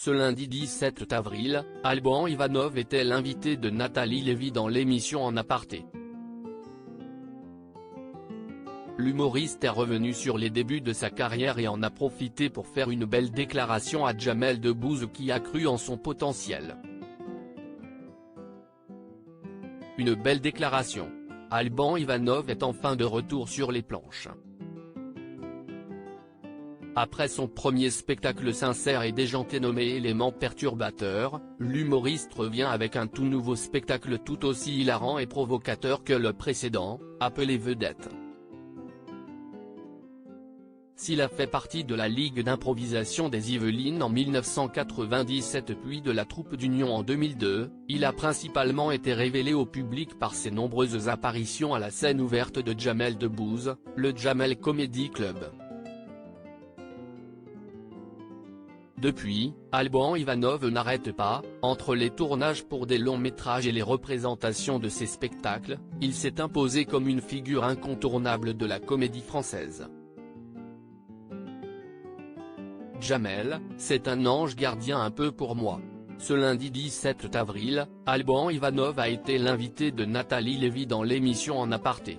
Ce lundi 17 avril, Alban Ivanov était l'invité de Nathalie Lévy dans l'émission En Aparté. L'humoriste est revenu sur les débuts de sa carrière et en a profité pour faire une belle déclaration à Jamel Debbouze qui a cru en son potentiel. Une belle déclaration. Alban Ivanov est enfin de retour sur les planches. Après son premier spectacle sincère et déjanté nommé Élément perturbateur, l'humoriste revient avec un tout nouveau spectacle tout aussi hilarant et provocateur que le précédent, appelé Vedette. S'il a fait partie de la Ligue d'improvisation des Yvelines en 1997 puis de la troupe d'Union en 2002, il a principalement été révélé au public par ses nombreuses apparitions à la scène ouverte de Jamel Debbouze, le Jamel Comedy Club. Depuis, Alban Ivanov n'arrête pas, entre les tournages pour des longs métrages et les représentations de ses spectacles, il s'est imposé comme une figure incontournable de la comédie française. Jamel, c'est un ange gardien un peu pour moi. Ce lundi 17 avril, Alban Ivanov a été l'invité de Nathalie Lévy dans l'émission En Aparté.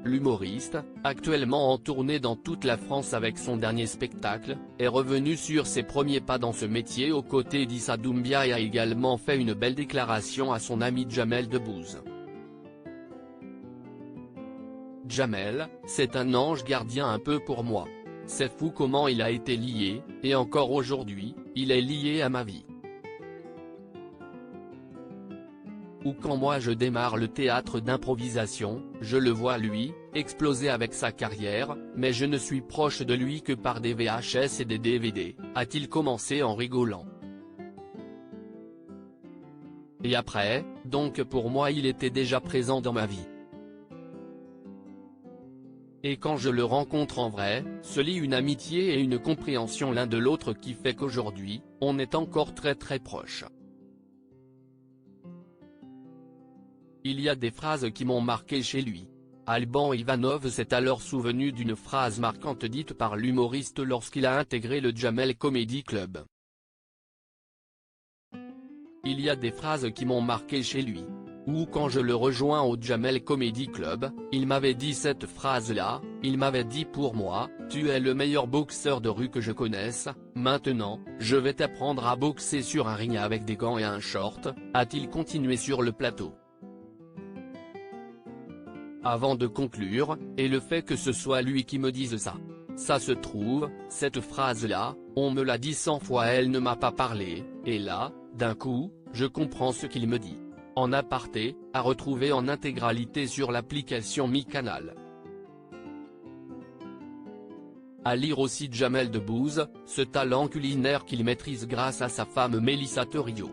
L'humoriste, actuellement en tournée dans toute la France avec son dernier spectacle, est revenu sur ses premiers pas dans ce métier aux côtés d'Issa Doumbia et a également fait une belle déclaration à son ami Jamel Debbouze. Jamel, c'est un ange gardien un peu pour moi. C'est fou comment il a été lié, et encore aujourd'hui, il est lié à ma vie. Ou quand moi je démarre le théâtre d'improvisation, je le vois lui, exploser avec sa carrière, mais je ne suis proche de lui que par des VHS et des DVD, a-t-il commencé en rigolant. Et après, donc pour moi il était déjà présent dans ma vie. Et quand je le rencontre en vrai, se lie une amitié et une compréhension l'un de l'autre qui fait qu'aujourd'hui, on est encore très proches. Il y a des phrases qui m'ont marqué chez lui. Alban Ivanov s'est alors souvenu d'une phrase marquante dite par l'humoriste lorsqu'il a intégré le Jamel Comedy Club. Il y a des phrases qui m'ont marqué chez lui. Ou quand je le rejoins au Jamel Comedy Club, il m'avait dit cette phrase-là, il m'avait dit pour moi, tu es le meilleur boxeur de rue que je connaisse, maintenant, je vais t'apprendre à boxer sur un ring avec des gants et un short, a-t-il continué sur le plateau. Avant de conclure, et le fait que ce soit lui qui me dise ça. Ça se trouve, cette phrase-là, on me l'a dit 100 fois elle ne m'a pas parlé, et là, d'un coup, je comprends ce qu'il me dit. En Aparté, à retrouver en intégralité sur l'application MyCanal. À lire aussi Jamel Debbouze, ce talent culinaire qu'il maîtrise grâce à sa femme Mélissa Theriot.